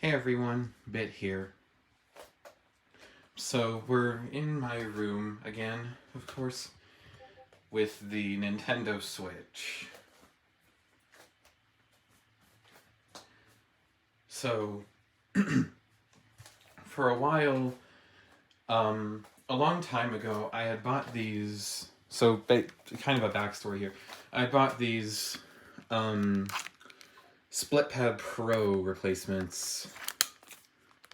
Hey everyone, Bit here. So we're in my room again, of course, with the Nintendo Switch. So, for a while, a long time ago, I had bought these, kind of a backstory here. I bought these, Splitpad Pro replacements.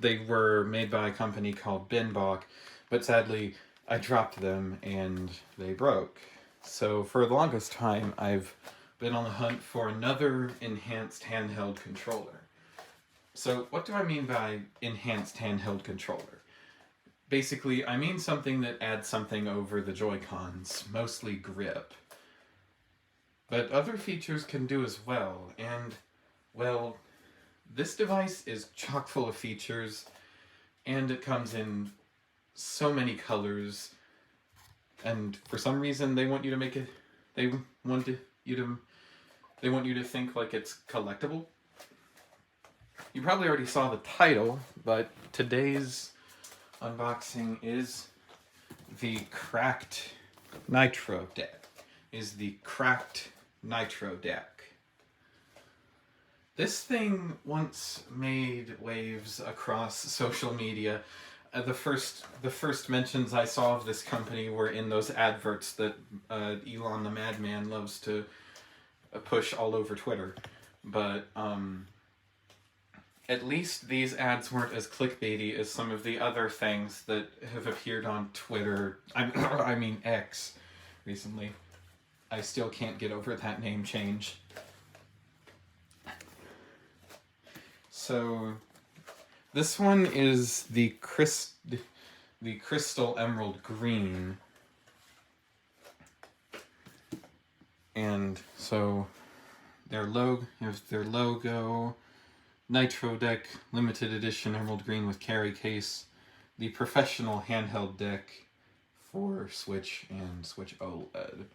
They were made by a company called Binbok, but sadly I dropped them and they broke. So for the longest time I've been on the hunt for another enhanced handheld controller. So what do I mean by enhanced handheld controller? Basically, I mean something that adds something over the Joy-Cons, mostly grip. But other features can do as well, and, well, this device is chock full of features, and it comes in so many colors, and for some reason they want you to make it, they want you to think like it's collectible. You probably already saw the title, but today's unboxing is the cracked Nitro Deck. Nitro Deck. This thing once made waves across social media. The first mentions I saw of this company were in those adverts that Elon the Madman loves to push all over Twitter. But at least these ads weren't as clickbaity as some of the other things that have appeared on Twitter. I mean X recently. I still can't get over that name change. So, this one is the Crystal Emerald Green. And so, their logo, Nitro Deck, limited edition Emerald Green with carry case, the professional handheld deck for Switch and Switch OLED.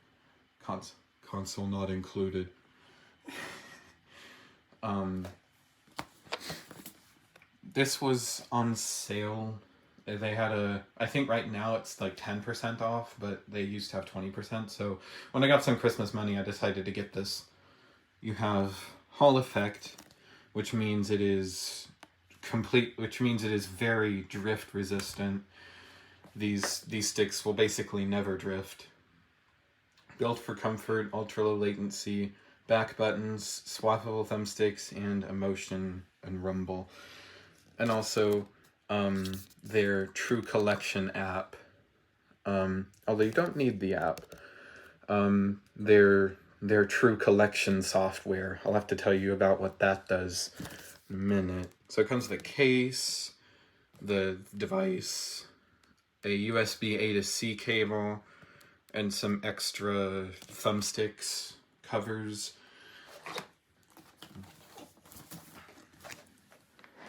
Console not included. This was on sale. They had I think right now it's like 10% off, but they used to have 20%. So when I got some Christmas money, I decided to get this. You have Hall Effect, which means it is very drift resistant. These sticks will basically never drift. Built for comfort, ultra low latency, back buttons, swappable thumbsticks, and emotion and rumble. And also their True Collection app. Although you don't need the app. Their True Collection software. I'll have to tell you about what that does in a minute. So it comes with a case, the device, a USB A to C cable, and some extra thumbsticks, covers.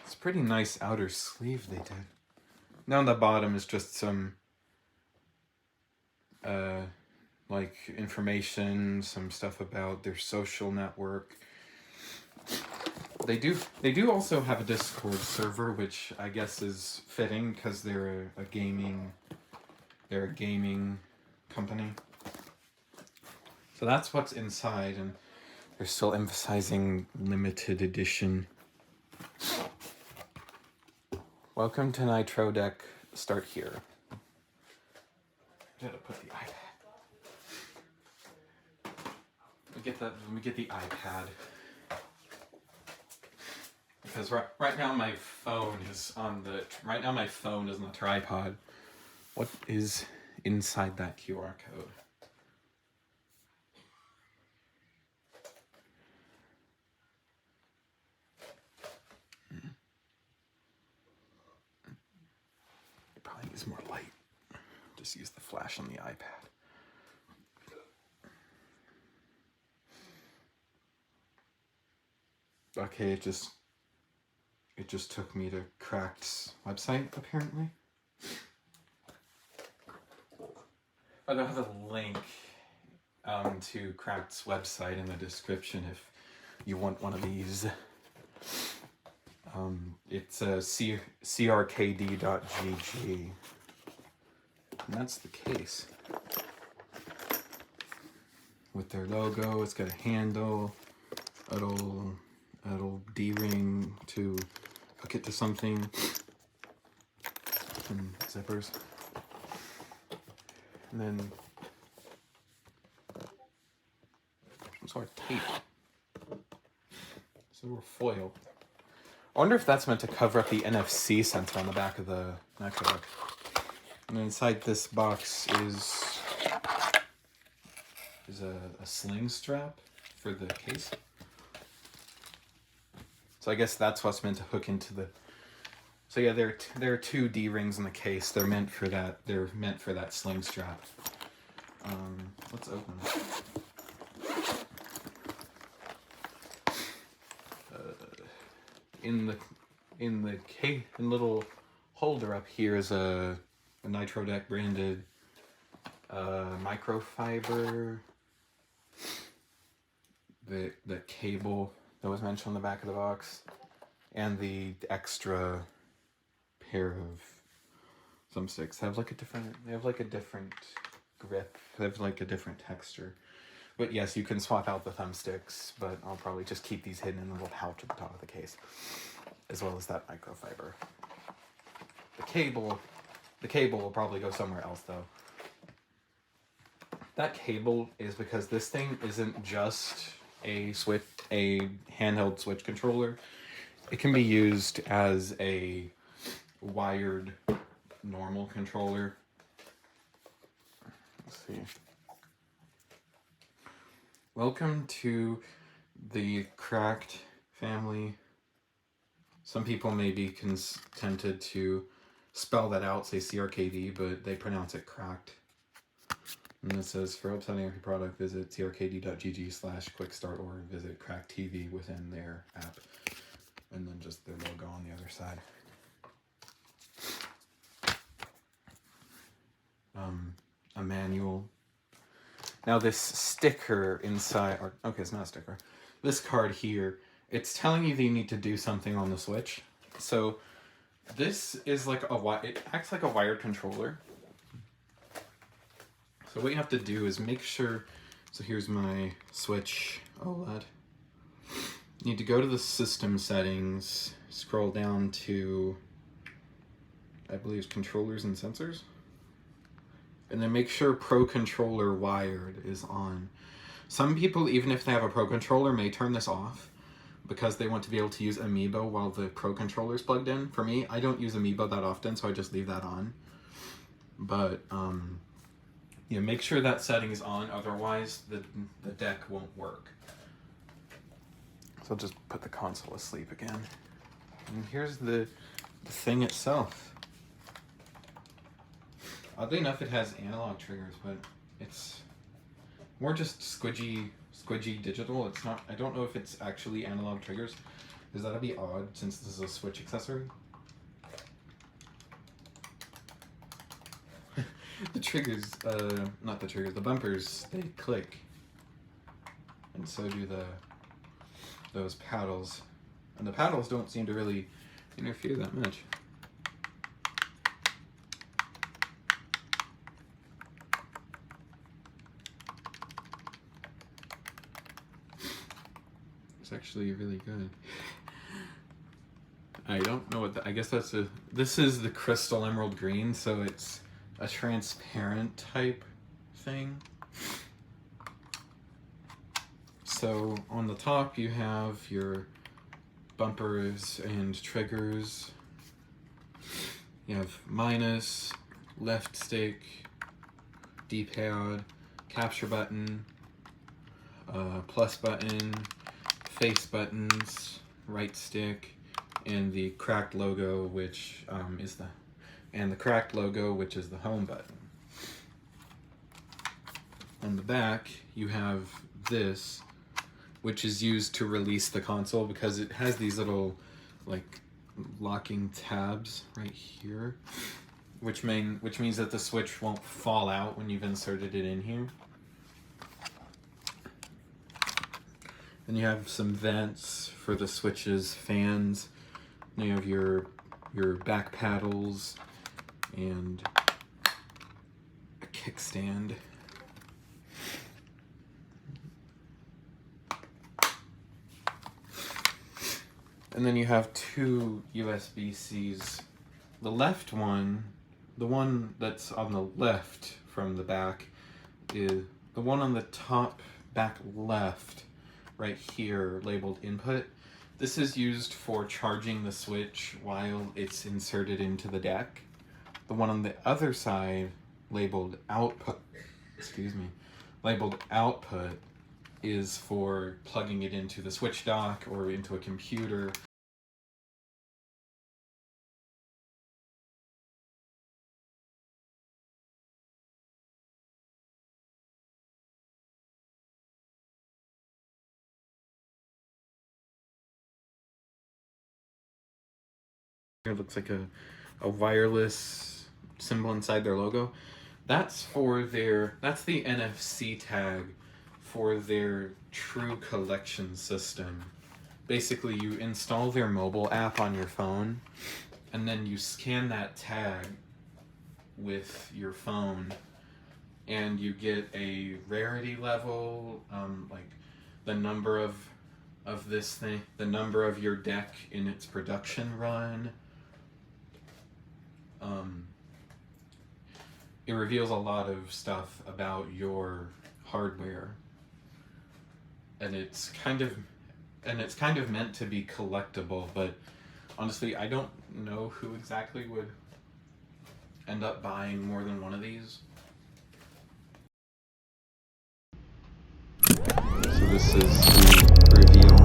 It's a pretty nice outer sleeve they did. Now on the bottom is just some like information, some stuff about their social network. They do also have a Discord server, which I guess is fitting because they're a gaming company. So that's what's inside, and they're still emphasizing limited edition. Welcome to Nitro Deck. Start here. I gotta put the iPad. Let me get the iPad. Because right now my phone is on the tripod. What is inside that QR code? It probably needs more light. Just use the flash on the iPad. Okay, it just took me to Cracked website, apparently. I'll have a link to Cracked's website in the description if you want one of these. It's a CRKD.GG. And that's the case. With their logo, it's got a handle, a little D-ring to hook it to something, and zippers. And then some sort of tape. It's a little foil. I wonder if that's meant to cover up the NFC sensor on the back of the Nitro Deck. And inside this box is a sling strap for the case. So I guess that's what's meant to hook into the. So yeah, there are two D rings in the case. They're meant for that. They're meant for that sling strap. Let's open it. In the little holder up here is a Nitro Deck branded microfiber. The cable that was mentioned on the back of the box, and the extra pair of thumbsticks. They have like a different grip. They have like a different texture. But yes, you can swap out the thumbsticks, but I'll probably just keep these hidden in a little pouch at the top of the case, as well as that microfiber. The cable will probably go somewhere else though. That cable is because this thing isn't just a handheld Switch controller. It can be used as a wired normal controller. Let's see. Welcome to the cracked family. Some people may be tempted to spell that out, say CRKD, but they pronounce it cracked. And it says, for upselling your product, visit crkd.gg/quickstart or visit Crack TV within their app. And then just their logo on the other side. A manual. Now this sticker inside, okay, it's not a sticker. This card here, it's telling you that you need to do something on the Switch. So this is like it acts like a wired controller. So what you have to do is make sure, so here's my Switch OLED. You need to go to the system settings, scroll down to, I believe, controllers and sensors. And then make sure Pro Controller Wired is on. Some people, even if they have a Pro Controller, may turn this off because they want to be able to use Amiibo while the Pro Controller is plugged in. For me, I don't use Amiibo that often, so I just leave that on. But, yeah, make sure that setting is on, otherwise the deck won't work. So I'll just put the console asleep again. And here's the thing itself. Oddly enough, it has analog triggers, but it's more just squidgy digital. It's not, I don't know if it's actually analog triggers, because that'd be odd since this is a Switch accessory. The triggers, the bumpers, they click. And so do those paddles. And the paddles don't seem to really interfere that much. It's actually really good. I don't know what I guess this is the crystal emerald green, so it's a transparent type thing. So on the top you have your bumpers and triggers. You have minus, left stick, D-pad, capture button, plus button, face buttons, right stick, and the cracked logo, which is the home button. On the back, you have this, which is used to release the console because it has these little, like, locking tabs right here, which means that the Switch won't fall out when you've inserted it in here. And you have some vents for the Switch's fans, Then you have your back paddles and a kickstand. And then you have two USB-Cs. The left one, the one that's on the left from the back, is the one on the top back left, right here, labeled input. This is used for charging the Switch while it's inserted into the deck. The one on the other side, labeled output, labeled output, is for plugging it into the Switch dock or into a computer. It looks like a wireless symbol inside their logo. That's the NFC tag for their True Collection system. Basically, you install their mobile app on your phone, and then you scan that tag with your phone, and you get a rarity level, like the number of this thing, the number of your deck in its production run. It reveals a lot of stuff about your hardware, and it's kind of meant to be collectible, but honestly, I don't know who exactly would end up buying more than one of these. So this is the reveal.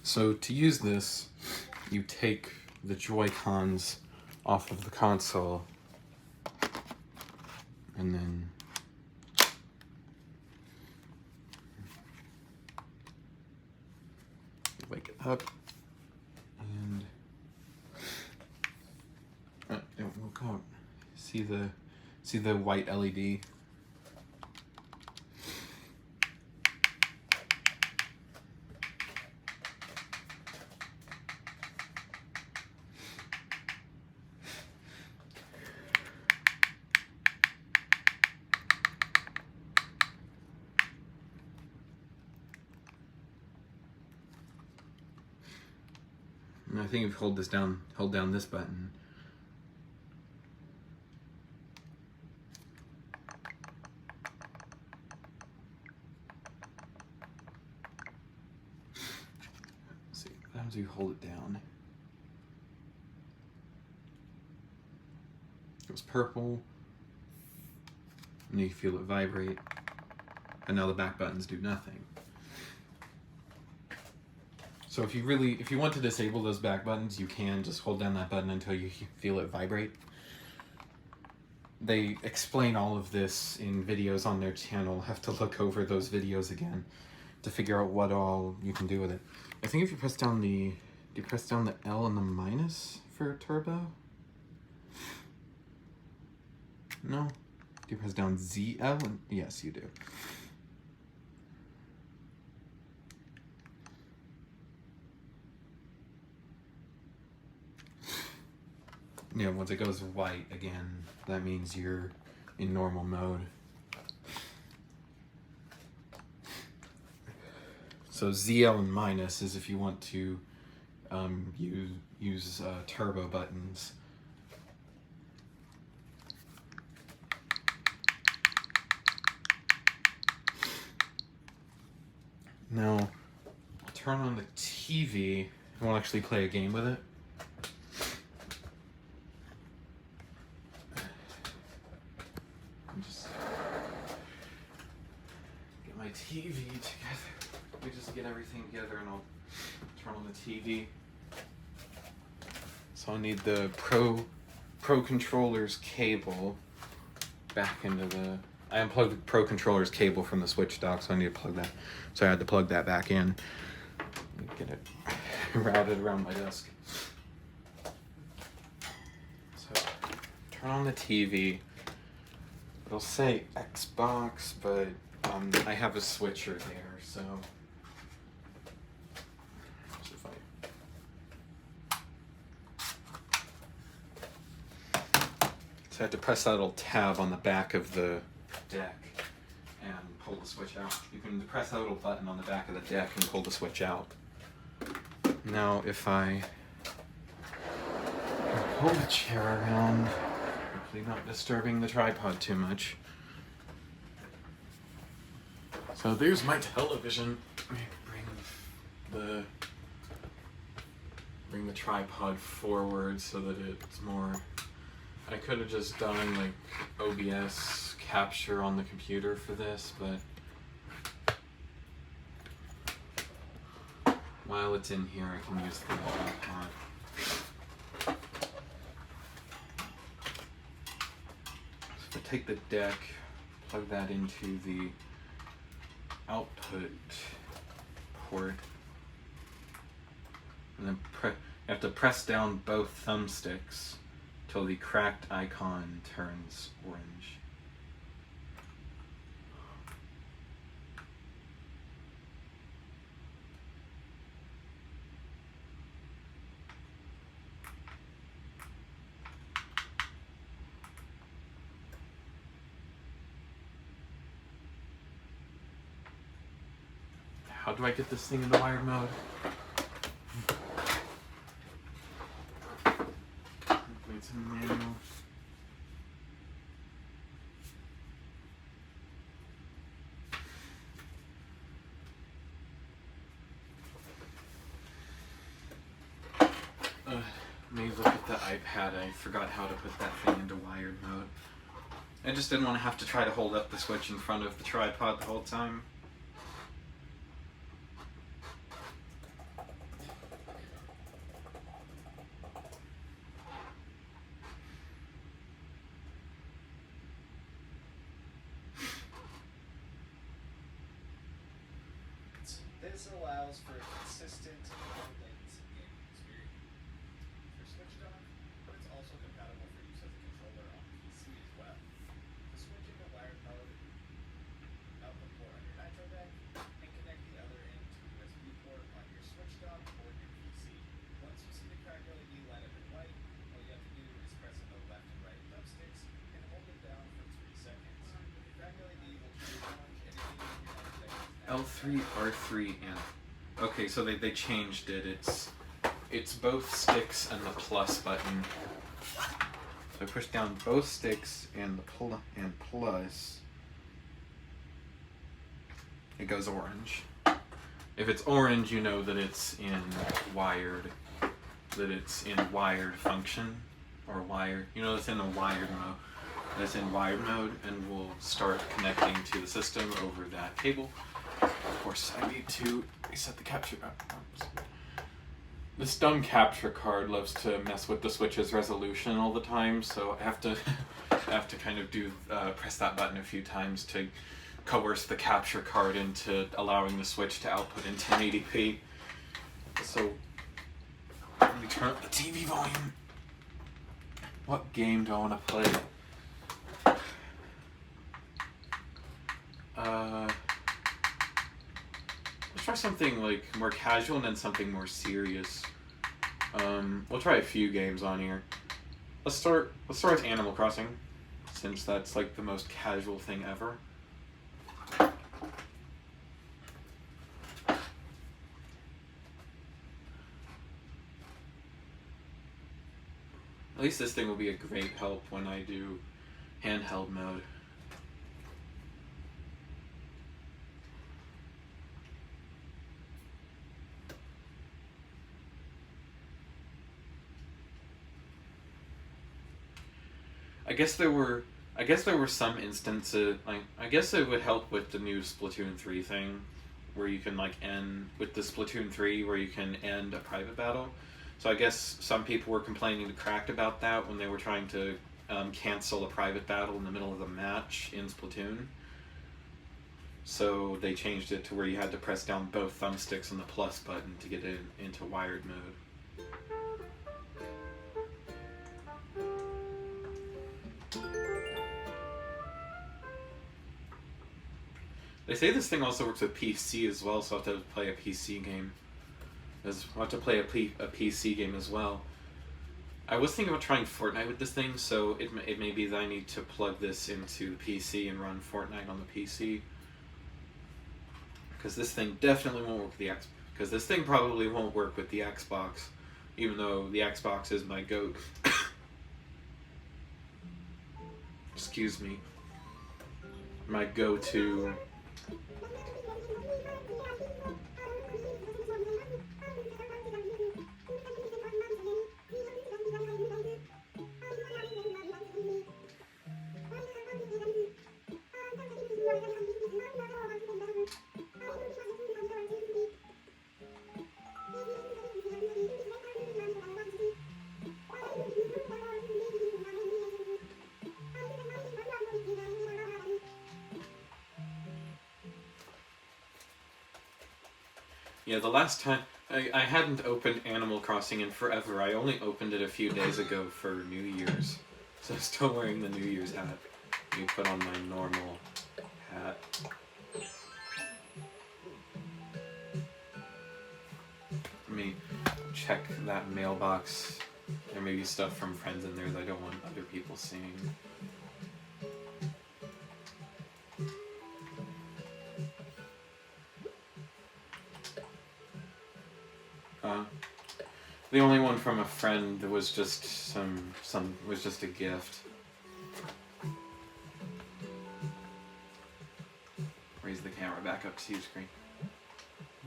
So to use this, you take the Joy-Cons off of the console, and then wake it up, and it woke up. See the white LED? And I think if you hold down this button, let's see, sometimes you hold it down, it goes purple, and you feel it vibrate, and now the back buttons do nothing. So if you want to disable those back buttons, you can just hold down that button until you feel it vibrate. They explain all of this in videos on their channel. Have to look over those videos again to figure out what all you can do with it. I think if you press down do you press down the L and the minus for turbo? No? Do you press down ZL? Yes, you do. Yeah, once it goes white again, that means you're in normal mode. So ZL and minus is if you want to use turbo buttons. Now, I'll turn on the TV. I won't actually play a game with it. Just get my TV together. Let me just get everything together and I'll turn on the TV. So I'll need the Pro Pro Controller's cable back into the... I unplugged the Pro Controller's cable from the Switch dock, so I need to plug that. So I had to plug that back in. Get it routed around my desk. So, turn on the TV. It'll say Xbox, but I have a switcher there, so... So I had to press that little tab on the back of the deck and pull the switch out. You can press that little button on the back of the deck and pull the switch out. Now if I pull the chair around, hopefully not disturbing the tripod too much. So there's my television. Bring the tripod forward so that it's more... I could have just done like OBS capture on the computer for this, but while it's in here I can use the tripod. So I take the deck, plug that into the output port, and then you have to press down both thumbsticks till the cracked icon turns orange. How do I get this thing into wired mode? It's a manual. Let me look at the iPad. I forgot how to put that thing into wired mode. I just didn't want to have to try to hold up the switch in front of the tripod the whole time. This allows for a consistent low latency gaming experience for Switch dock, but it's also compatible for use as a controller on PC as well. To switch into wired mode, output port on your Nitro Deck, and connect the other end to a USB port on your Switch dock or your PC. Once you see the cracked LED light up in white, all you have to do is press on the left and right thumbsticks and hold it down for 3 seconds. The cracked LED will turn orange and indicate your Nitro Deck is now L3, R3, and... Okay, so they changed it. It's both sticks and the plus button. So I push down both sticks and the plus. It goes orange. If it's orange, you know that it's in wired. That it's in wired function or wired. You know it's in a wired mode. That's in wired mode, and we'll start connecting to the system over that cable. Of course, I need to reset the capture. This dumb capture card loves to mess with the Switch's resolution all the time, so I have to kind of press that button a few times to coerce the capture card into allowing the Switch to output in 1080p. So let me turn up the TV volume. What game do I want to play? Let's try something like more casual and then something more serious. We'll try a few games on here. Let's start with Animal Crossing, since that's like the most casual thing ever. At least this thing will be a great help when I do handheld mode. I guess there were some instances, like, I guess it would help with the new Splatoon 3 thing, where you can like end with the Splatoon 3 where you can end a private battle. So I guess some people were complaining to Cracked about that when they were trying to cancel a private battle in the middle of the match in Splatoon. So they changed it to where you had to press down both thumbsticks and the plus button to get it into wired mode. They say this thing also works with PC as well, so I'll have to play a PC game. I'll have to play a PC game as well. I was thinking about trying Fortnite with this thing, so it may be that I need to plug this into the PC and run Fortnite on the PC. Because this thing definitely won't work with the Xbox. Because this thing probably won't work with the Xbox, even though the Xbox is my goat. Excuse me. My go-to. Yeah, the last time I hadn't opened Animal Crossing in forever. I only opened it a few days ago for New Year's. So I'm still wearing the New Year's hat. You put on my normal hat. Let me check that mailbox. There may be stuff from friends in there that I don't want other people seeing. The only one from a friend was just was just a gift. Raise the camera back up to your screen.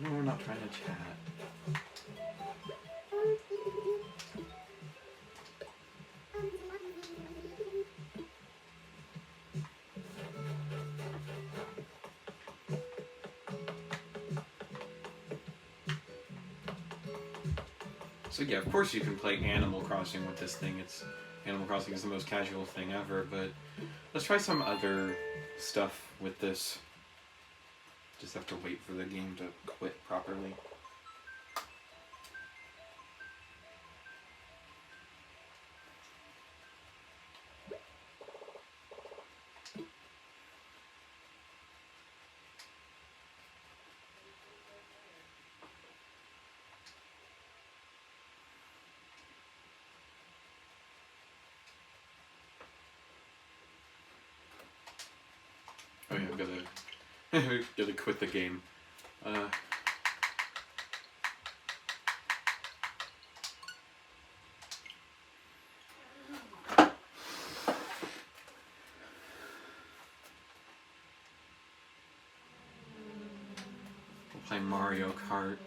No, we're not trying to chat. So yeah, of course you can play Animal Crossing with this thing. Animal Crossing is the most casual thing ever, but let's try some other stuff with this. Just have to wait for the game to quit properly. Oh yeah, I'm gonna quit the game. We'll play Mario Kart.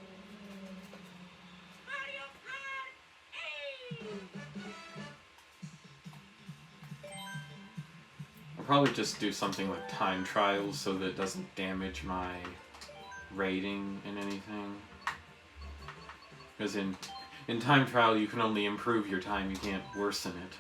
I'll probably just do something like time trials so that it doesn't damage my rating in anything. Because in time trial you can only improve your time, you can't worsen it.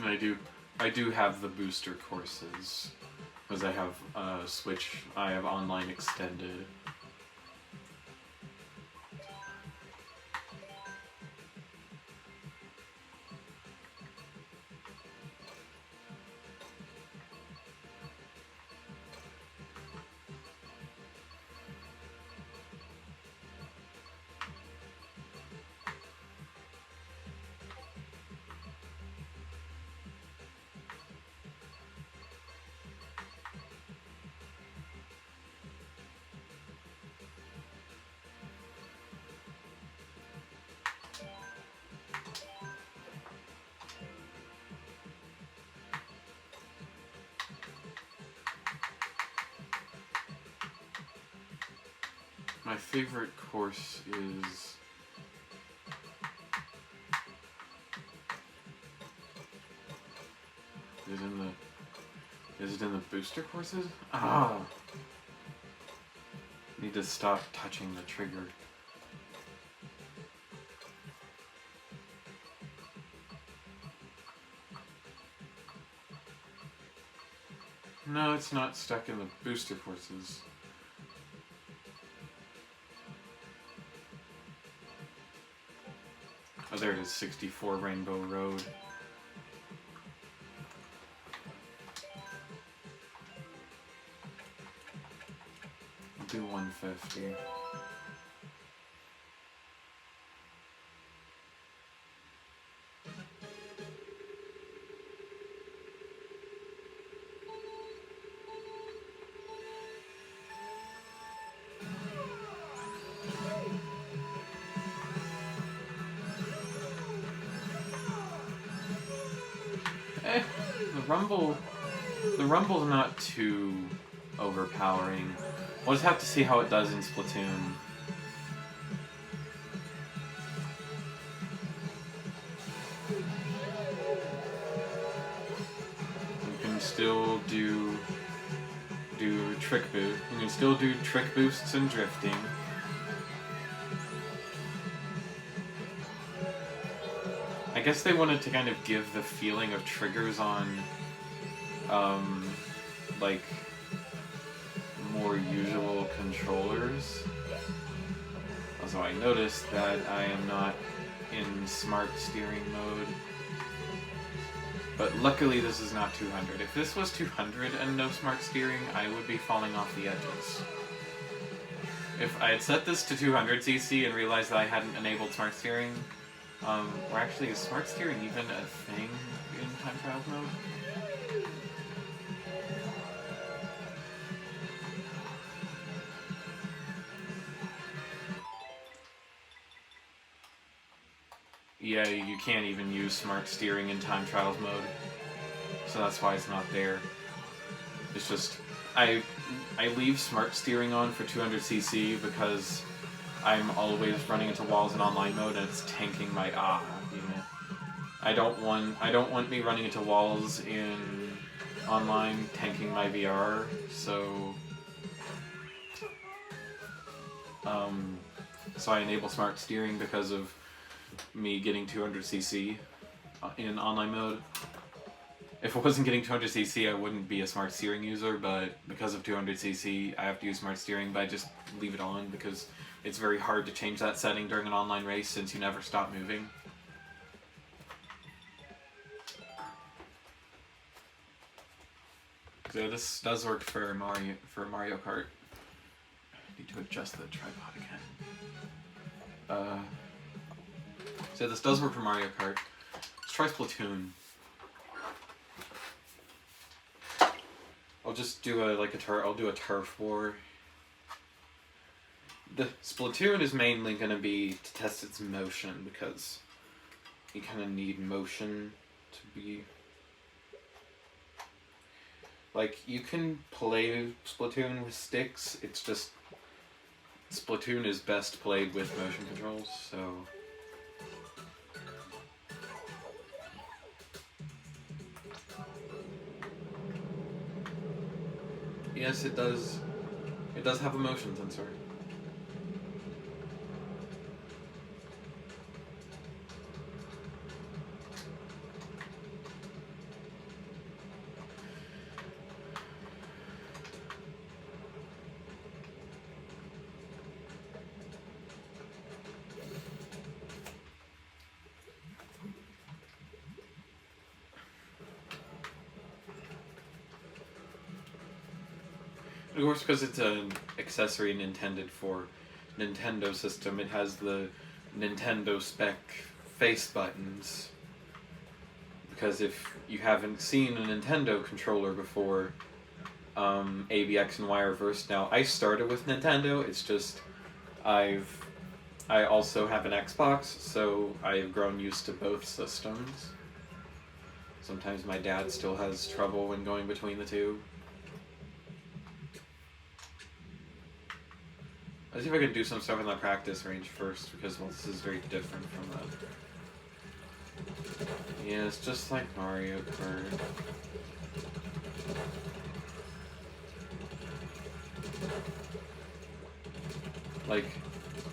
And I do have the booster courses, because I have Switch, I have online extended. My favorite course is... Is it in the booster courses? Ah! Need to stop touching the trigger. No, it's not stuck in the booster courses. Oh, there it is, 64 Rainbow Road. I'll do 150. The Rumble's not too overpowering. We'll just have to see how it does in Splatoon. You can still do trick boost. You can still do trick boosts and drifting. I guess they wanted to kind of give the feeling of triggers on, like, more usual controllers. Also, I noticed that I am not in smart steering mode. But luckily this is not 200. If this was 200 and no smart steering, I would be falling off the edges. If I had set this to 200cc and realized that I hadn't enabled smart steering, or actually, is smart steering even a thing in time trials mode? Yeah, you can't even use smart steering in time trials mode, so that's why it's not there. It's just, I leave smart steering on for 200cc because I'm always running into walls in online mode and it's tanking my unit. I don't want me running into walls in online tanking my VR, so I enable smart steering because of me getting 200cc in online mode. If I wasn't getting 200cc, I wouldn't be a smart steering user, but because of 200cc, I have to use smart steering, but I just leave it on because it's very hard to change that setting during an online race since you never stop moving. So this does work for Mario Kart. I need to adjust the tripod again. So this does work for Mario Kart. Let's try Splatoon. I'll just do I'll do a turf war. The Splatoon is mainly going to be to test its motion because you kind of need motion to be... Like, you can play Splatoon with sticks, it's just Splatoon is best played with motion controls, so... Yes, it does. It does have a motion sensor. Of course, because it's an accessory and intended for Nintendo system, it has the Nintendo spec face buttons. Because if you haven't seen a Nintendo controller before, A, B, X, and Y are reversed. Now, I started with Nintendo, it's just I also have an Xbox, so I've grown used to both systems. Sometimes my dad still has trouble when going between the two. Let's see if I can do some stuff in the practice range first, because, well, this is very different from that. Yeah, it's just like Mario Kart. Like,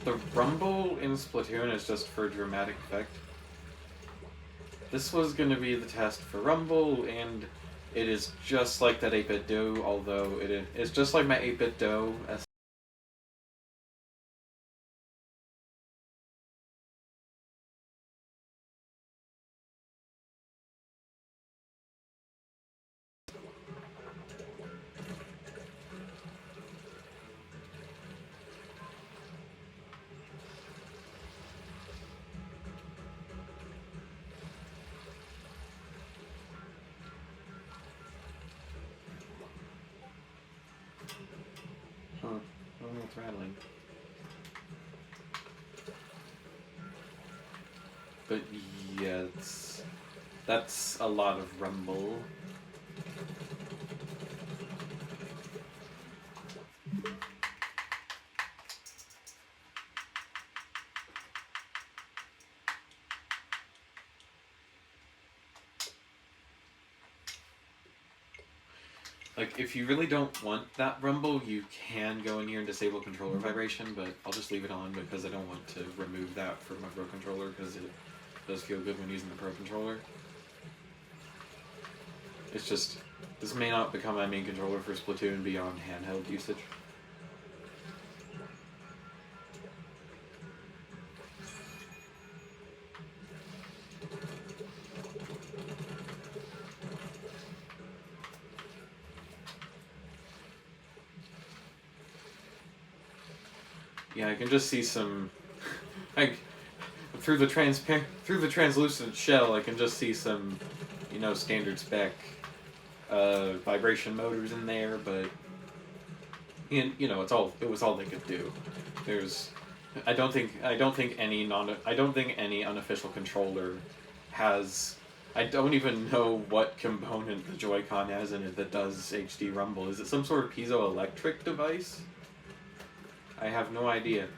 the rumble in Splatoon is just for dramatic effect. This was going to be the test for rumble, and it is just like that 8-bit dough, although it's just like my 8-bit dough. Huh. I don't know what's rattling. But yeah, that's a lot of rumble. Like, if you really don't want that rumble, you can go in here and disable controller vibration, but I'll just leave it on because I don't want to remove that for my Pro controller, because it does feel good when using the Pro controller. It's just, this may not become my main controller for Splatoon beyond handheld usage. Yeah, I can just see some, like, through the translucent shell, I can just see some, you know, standard spec vibration motors in there, but you know, it was all they could do. I don't think any unofficial controller has. I don't even know what component the Joy-Con has in it that does HD rumble. Is it some sort of piezoelectric device? I have no idea.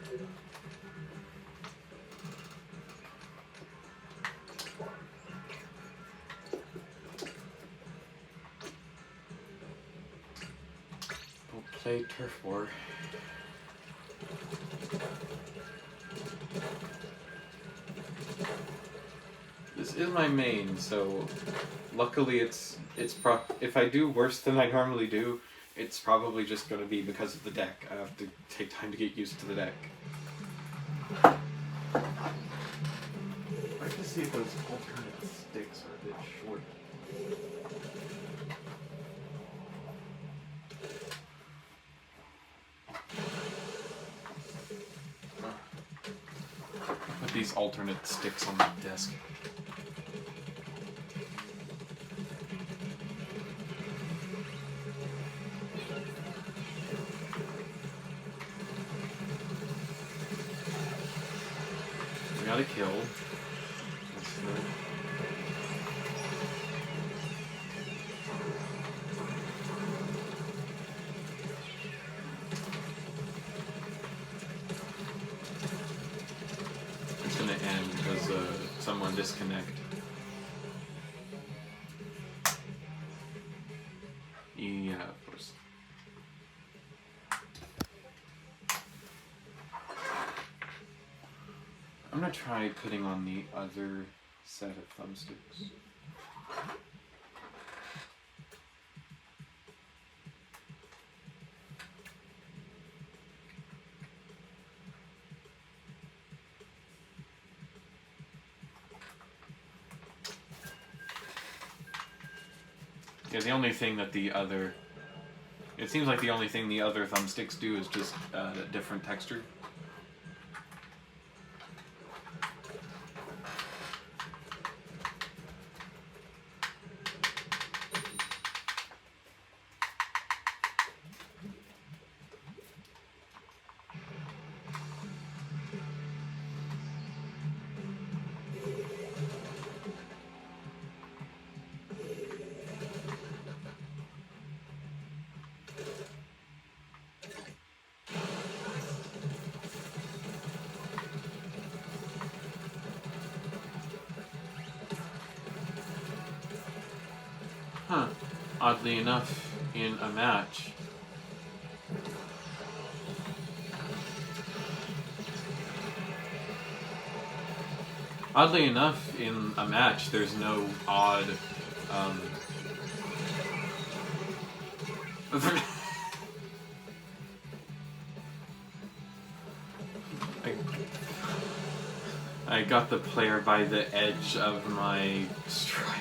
We'll play Turf War. This is my main, so luckily if I do worse than I normally do, it's probably just going to be because of the deck. I have to take time to get used to the deck. I have to see if those alternate sticks are a bit short. Put these alternate sticks on the desk. We got a kill. That's good. It's gonna end because someone disconnect. Yeah, of course. I'm gonna try putting on the other set of thumbsticks. Yeah, the only thing that it seems like the only thing the other thumbsticks do is just a different texture. Oddly enough, in a match, there's no odd, I got the player by the edge of my strike.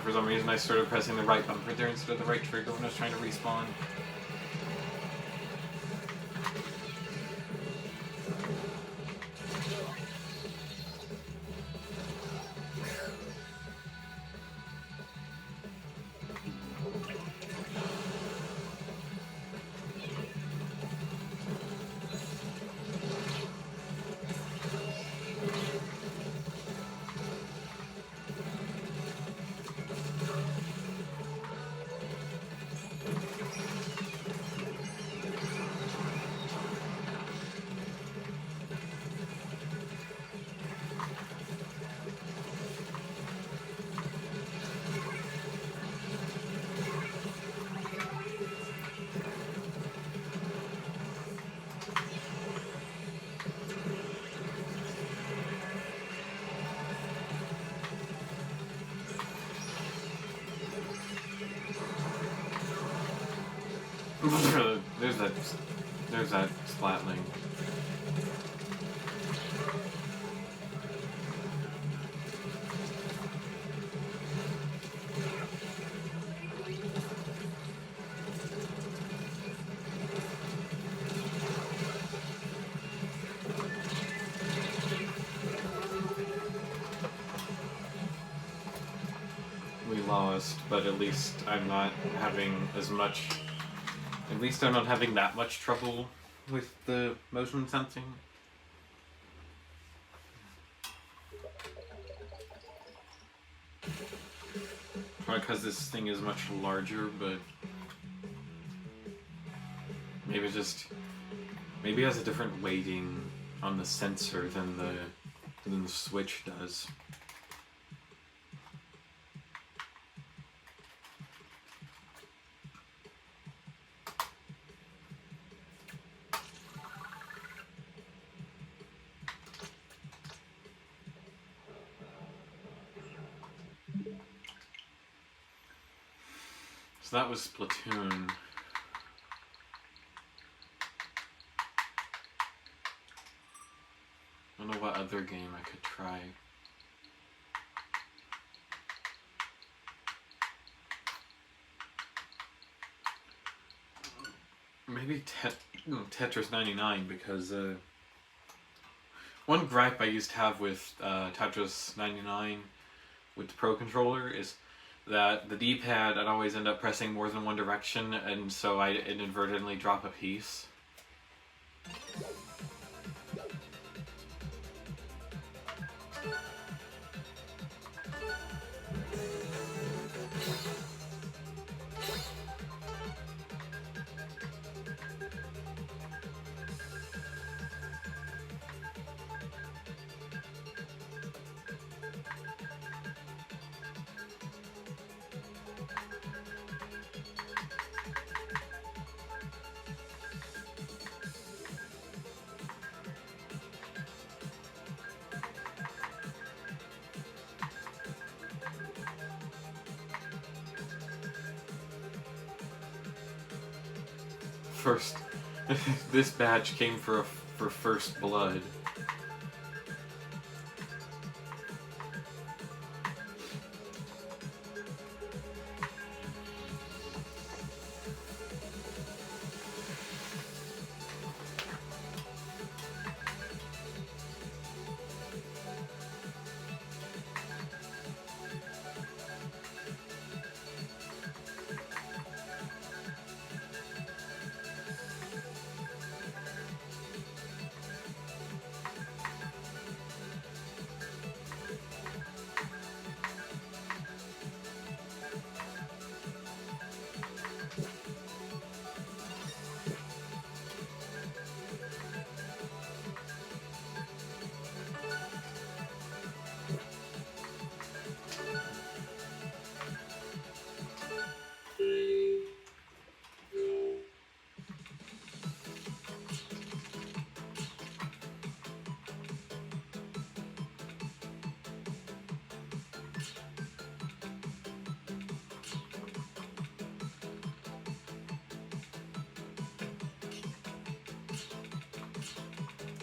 For some reason I started pressing the right bumper there instead of the right trigger when I was trying to respawn. There's that splatling. We lost, but at least I'm not having as much. At least I'm not having that much trouble with the motion sensing. Probably because this thing is much larger, but maybe it has a different weighting on the sensor than the Switch does. So that was Splatoon. I don't know what other game I could try. Maybe Tetris 99, because one gripe I used to have with Tetris 99 with the Pro Controller is that the D-pad, I'd always end up pressing more than one direction, and so I'd inadvertently drop a piece. First, this badge came for First Blood.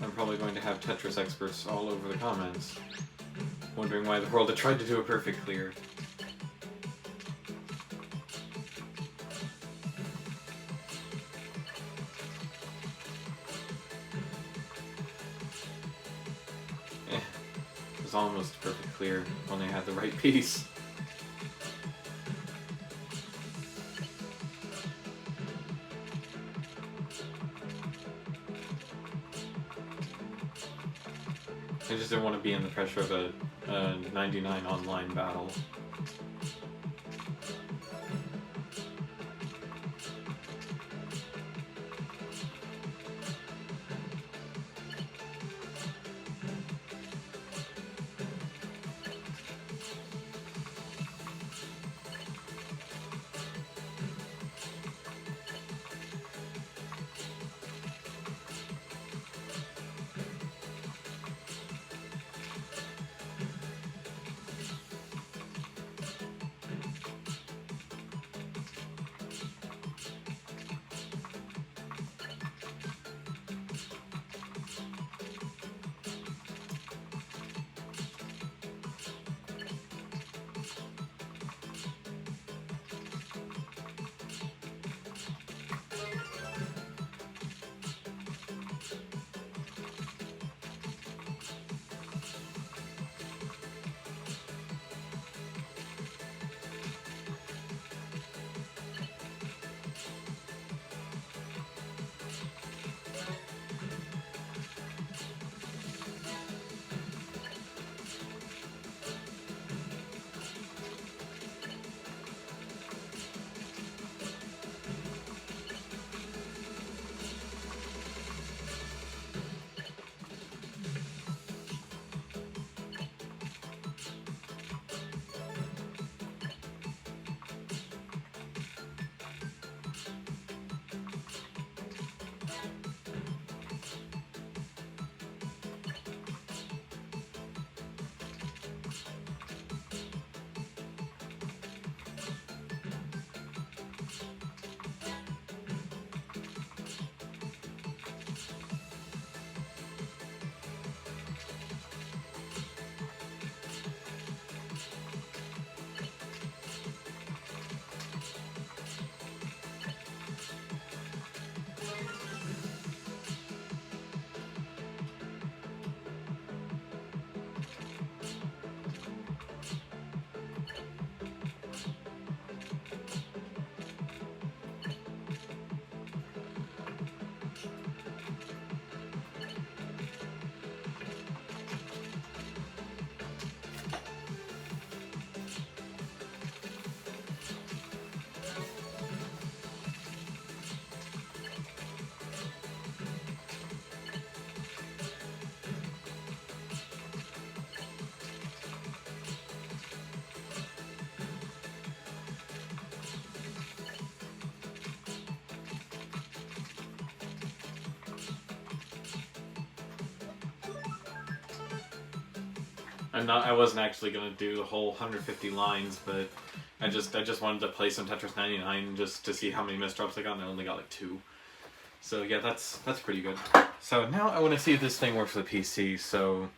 I'm probably going to have Tetris experts all over the comments, wondering why the world had tried to do a perfect clear. It was almost perfect clear when they had the right piece. I just didn't want to be in the pressure of a 99 online battle. I wasn't actually gonna do the whole 150 lines, but I just wanted to play some Tetris 99 just to see how many misdrops I got, and I only got like 2. So yeah, that's pretty good. So now I want to see if this thing works for the PC. So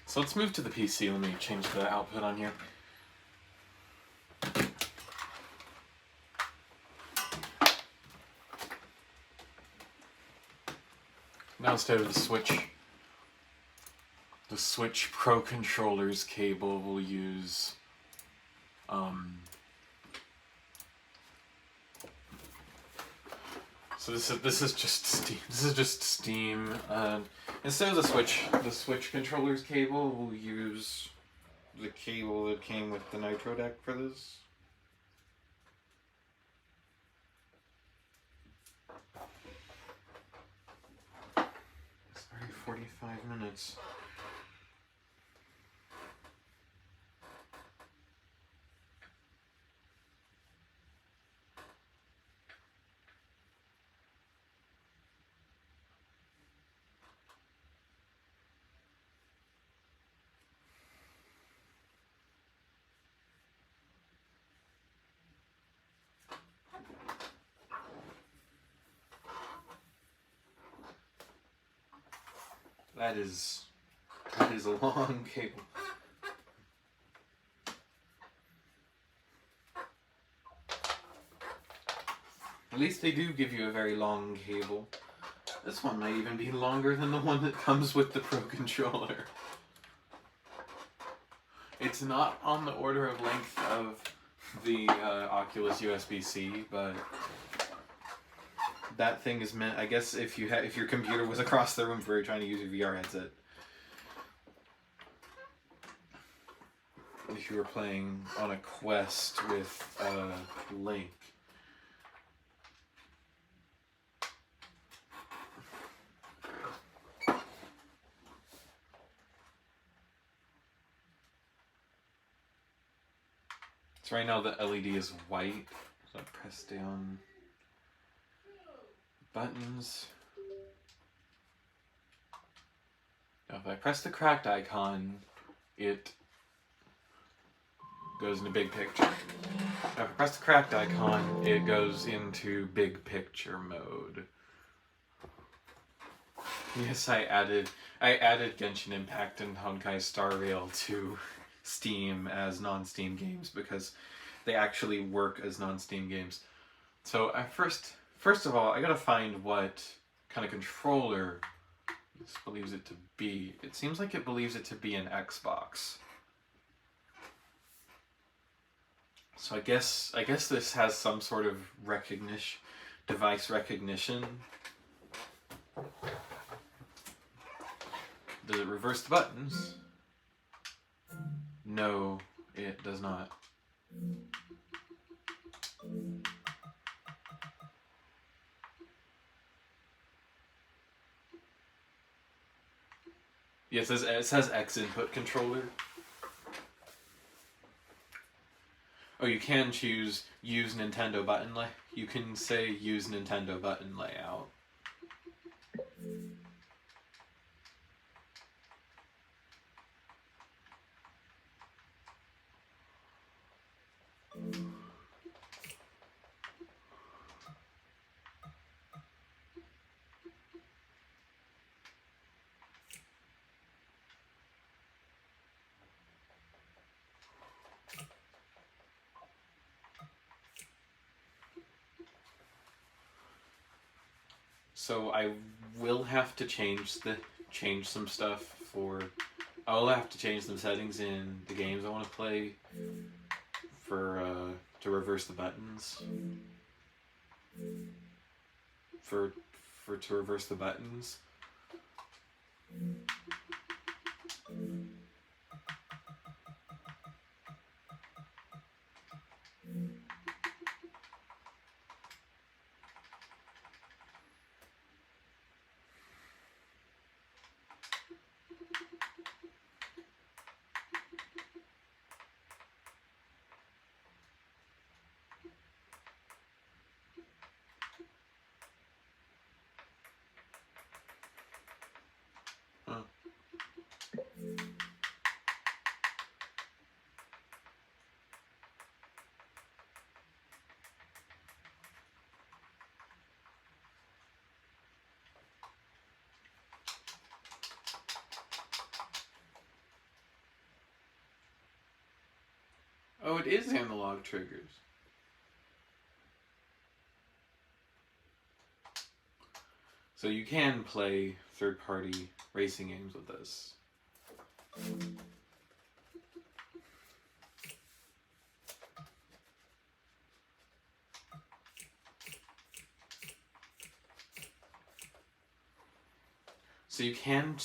So let's move to the PC. Let me change the output on here. Now instead of the Switch Pro controller's cable, we'll use so this is just Steam. This is just Steam. Instead of the Switch controller's cable, we'll use the cable that came with the Nitro Deck for this. It's already 45 minutes. That is a long cable. At least they do give you a very long cable. This one might even be longer than the one that comes with the Pro Controller. It's not on the order of length of the Oculus USB-C, but that thing is meant, I guess, if your computer was across the room for trying to use your VR headset. If you were playing on a Quest with Link. So right now the LED is white, so I press down buttons. Now if I press the cracked icon, it goes into big picture. Now if I press the cracked icon, it goes into big picture mode. Yes, I added Genshin Impact and Honkai Star Rail to Steam as non-Steam games because they actually work as non-Steam games. So first of all, I gotta find what kind of controller this believes it to be. It seems like it believes it to be an Xbox. So I guess this has some sort of device recognition. Does it reverse the buttons? No, it does not. Yeah, it says X input controller. Oh, you can choose use Nintendo button you can say use Nintendo button layout. So I will have to change some stuff for. I will have to change some settings in the games I want to play for to reverse the buttons. To reverse the buttons. Huh. Oh, it is analog triggers. So you can play third-party racing games with this. So you can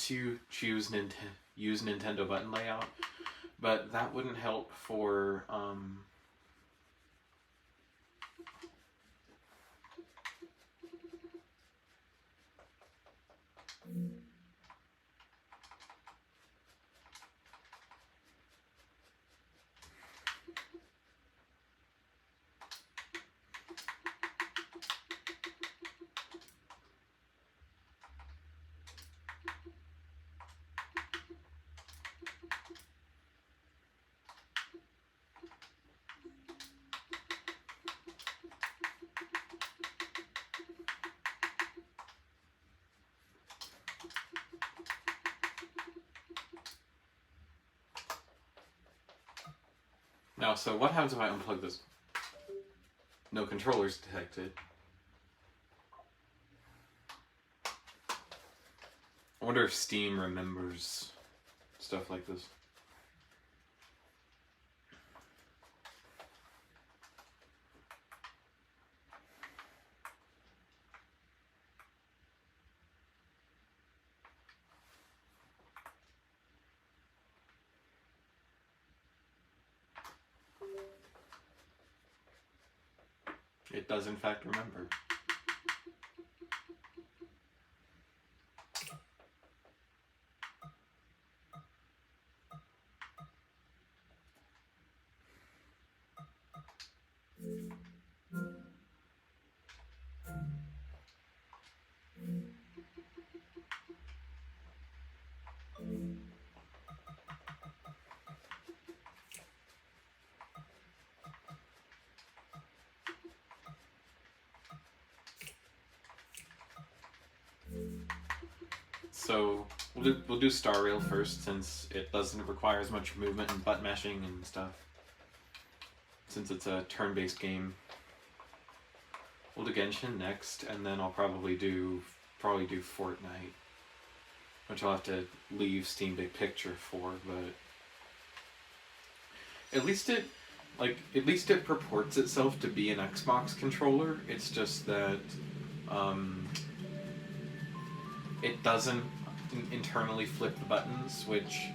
use Nintendo button layout, but that wouldn't help for Now, so what happens if I unplug this? No controllers detected. I wonder if Steam remembers stuff like this. It does in fact remember. So we'll do Star Rail first, since it doesn't require as much movement and button mashing and stuff. Since it's a turn-based game. We'll do Genshin next, and then I'll probably do Fortnite, which I'll have to leave Steam Big Picture for, but at least it purports itself to be an Xbox controller. It's just that it doesn't internally flip the buttons, which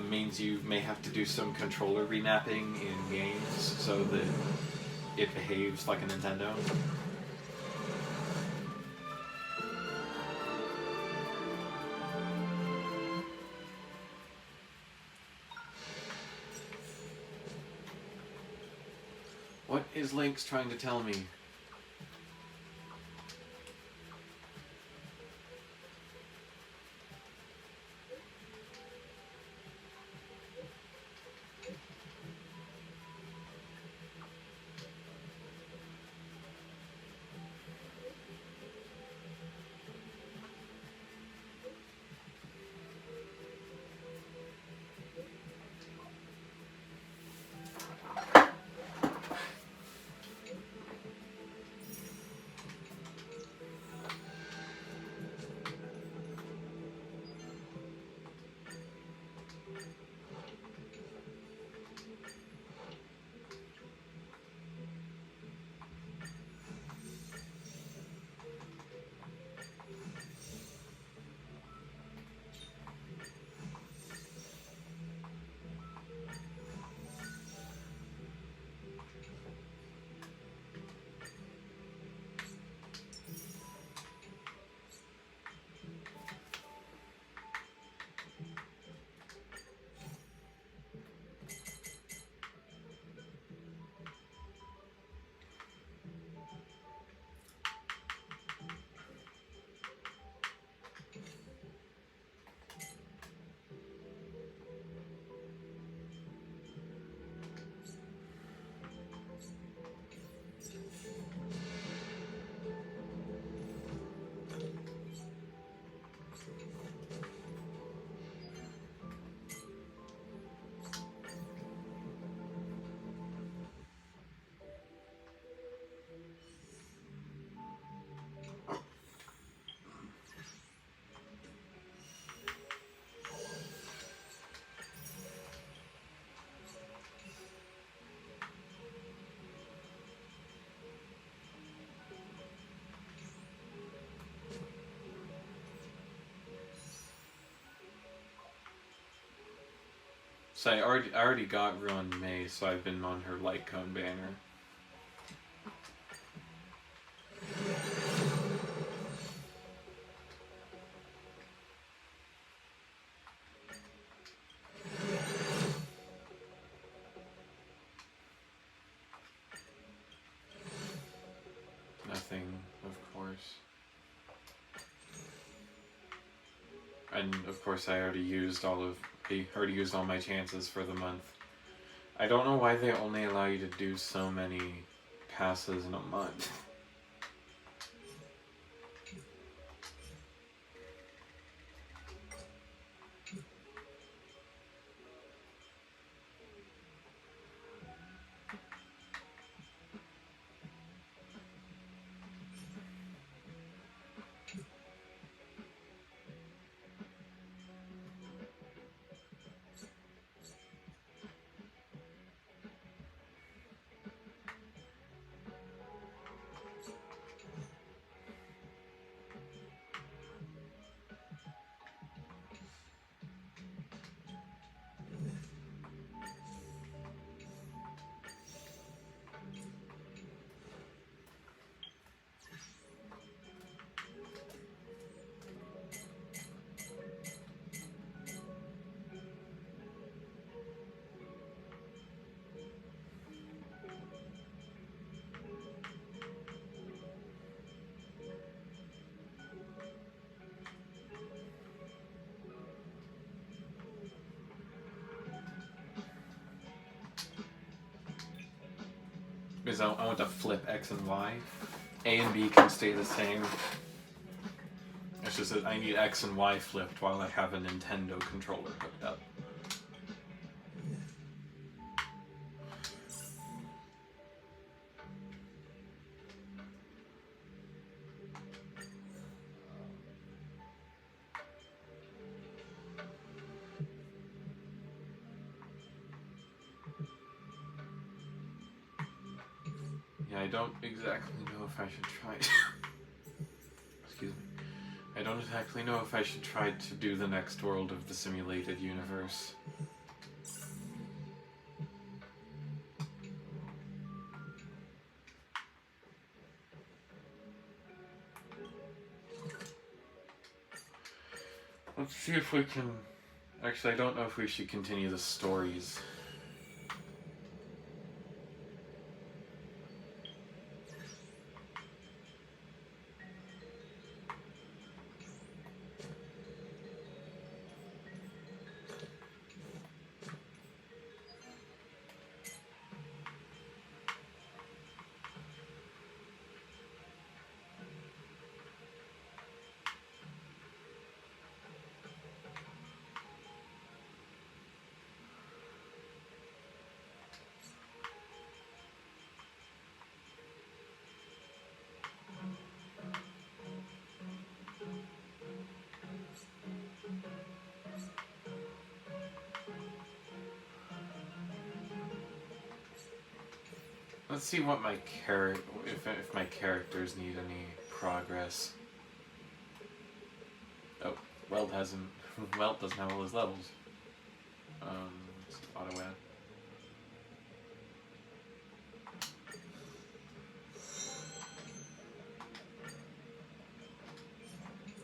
means you may have to do some controller remapping in games so that it behaves like a Nintendo. What is Link's trying to tell me? So I already got Ruan May, so I've been on her light cone banner. Nothing, of course. And of course I already used all my chances for the month. I don't know why they only allow you to do so many passes in a month. is I want to flip X and Y. A and B can stay the same. It's just that I need X and Y flipped while I have a Nintendo controller hooked up. Yeah, I don't exactly know if I should try. Excuse me. I don't exactly know if I should try to do the next world of the simulated universe. Let's see if we can... Actually, I don't know if we should continue the stories. Let's see what my if my characters need any progress. Oh, Weld hasn't. Weld doesn't have all his levels. Auto add.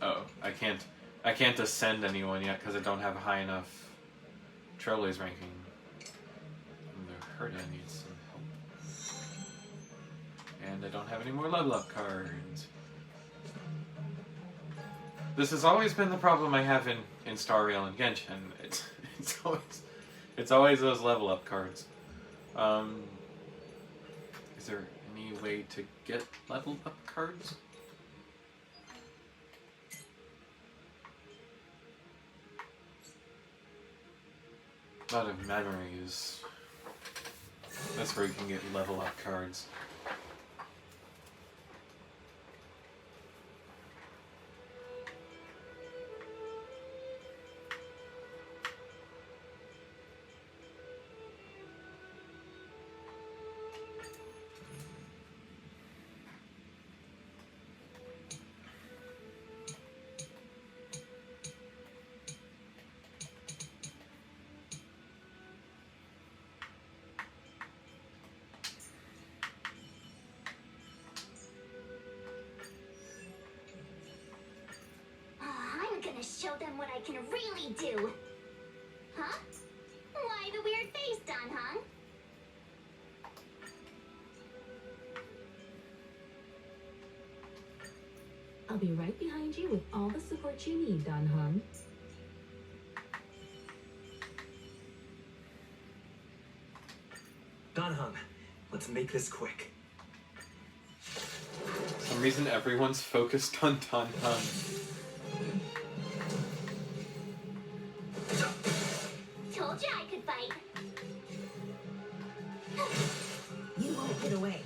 Oh, I can't ascend anyone yet because I don't have a high enough Trailways ranking. Herda needs some help. And I don't have any more level up cards. This has always been the problem I have in Star Rail and Genshin. It's always those level up cards. Is there any way to get level up cards? A lot of memories. That's where you can get level up cards. Show them what I can really do. Huh? Why the weird face, Don Hung? I'll be right behind you with all the support you need, Don Hung. Don Hung, let's make this quick. For some reason, everyone's focused on Don Hung. Told you I could fight. You won't get away.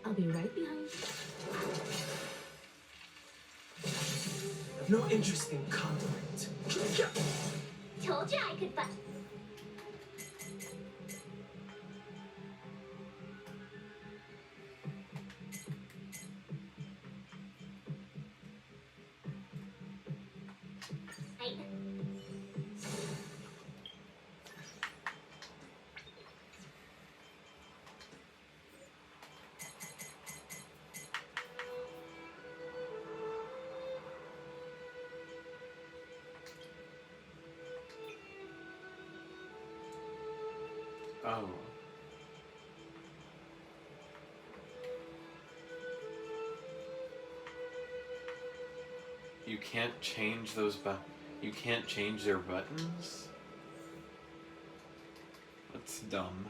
I'll be right behind you. I've no interest in conflict. Told you I could fight. Oh. You can't change those you can't change their buttons? That's dumb.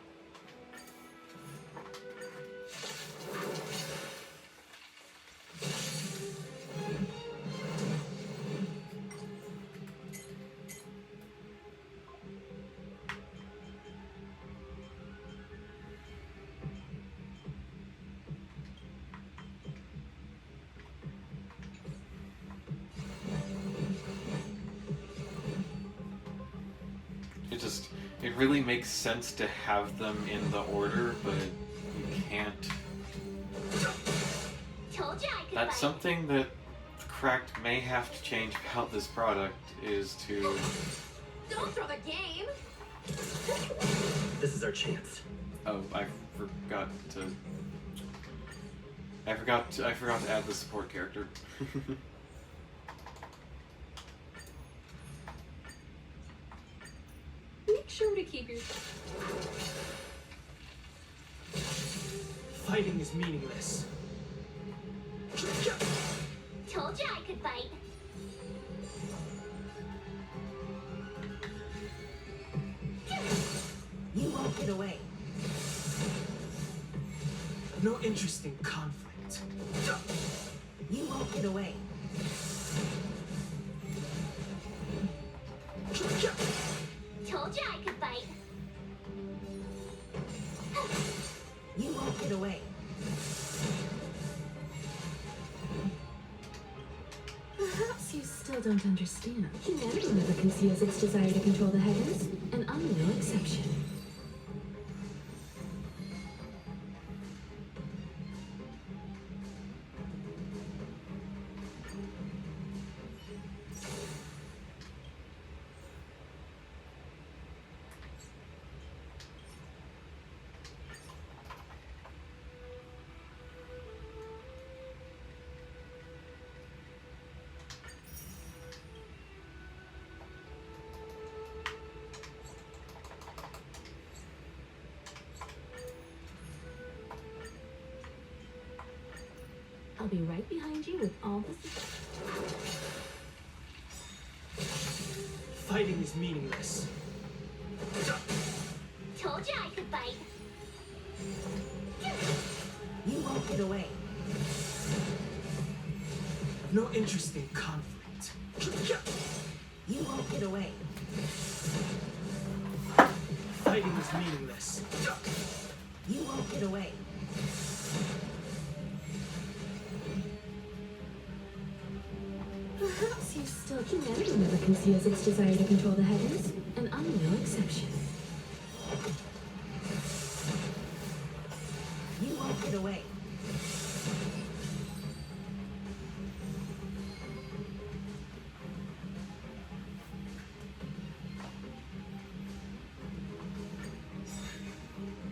It really makes sense to have them in the order, but you can't. Told you I could That's bite. something that Cracked may have to change about this product, is to... Don't throw the game! This is our chance. Oh, I forgot to... I forgot to add the support character. Make sure to keep your... Fighting is meaningless. Told you I could bite. You won't get away. No interest in conflict. You won't get away. Told you I could bite. You won't get away. Perhaps you still don't understand. Humanity never conceals its desire to control the heavens, and I'm no exception. I'll be right behind you with all the... Fighting is meaningless. Told you I could bite. You won't get away. No interest in conflict. You won't get away. Fighting is meaningless. You won't get away. Perhaps you still... Humanity never conceals its desire to control the heavens, and I'm no exception. You won't get away.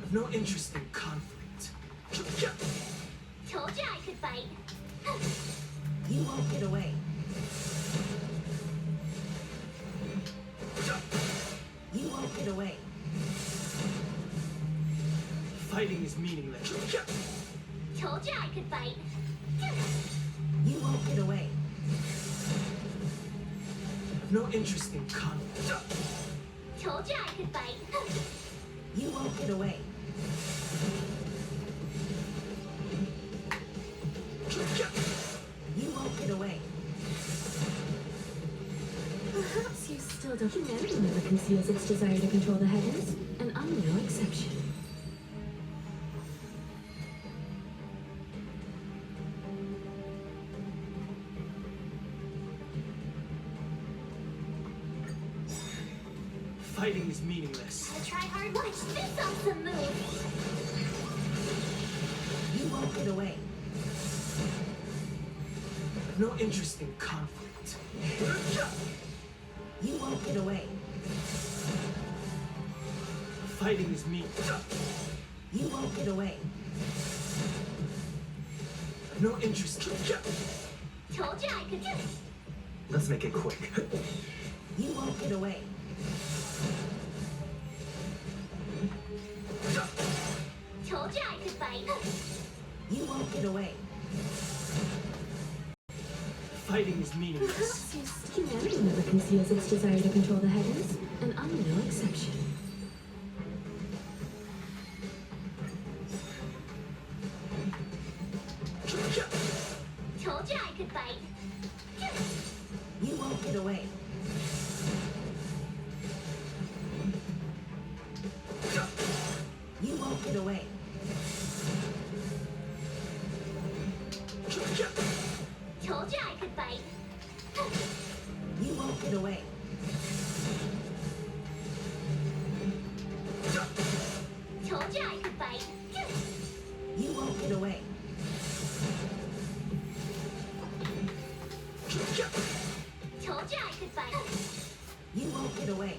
I've no interest in conflict. Told you I could bite. You won't get away. You won't get away. Fighting is meaningless. Told you I could bite. You won't get away. I've no interest in conflict. Told you I could bite. You won't get away. You won't get away. Perhaps you still don't... Humanity never conceals its desire to control the heavens, and I'm no exception. Fighting is meaningless. I try hard. Watch this awesome move. You won't get away. I've no interest in conflict. You won't get away. Fighting is meaningless. You won't get away. I've no interest. Told you I could. Let's make it quick. You won't get away. won't get away. Fighting is meaningless. Perhaps humanity never conceals its desire to control the heavens, and I'm no exception. Told you I could bite. You won't get away. You won't get away. Told you I could bite. You won't get away. Told you I could bite. You won't get away. Told you I could bite. You won't get away.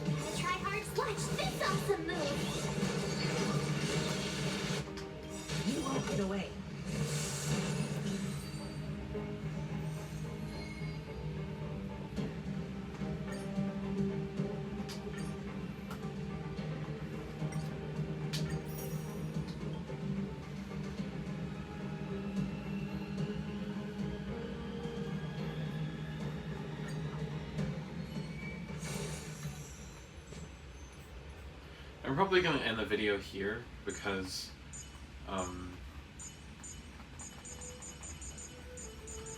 Gotta try hard. Watch this awesome move. You won't get away. I'm probably going to end the video here because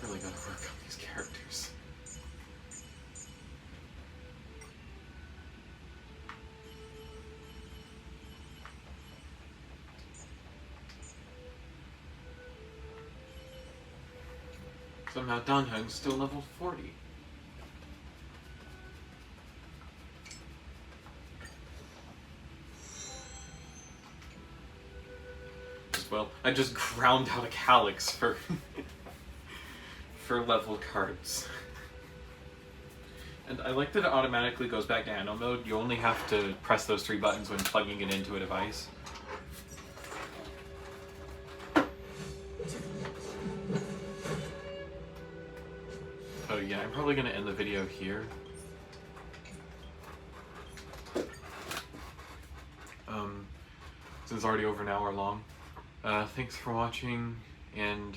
really got to work on these characters. Somehow Danheng's still level 40. Well, I just ground out a calyx for for level cards. And I like that it automatically goes back to nano mode. You only have to press those 3 buttons when plugging it into a device. Oh yeah, I'm probably going to end the video here. Since it's already over an hour long. Thanks for watching, and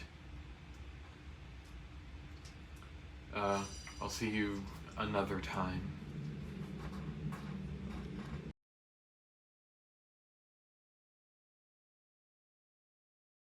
I'll see you another time.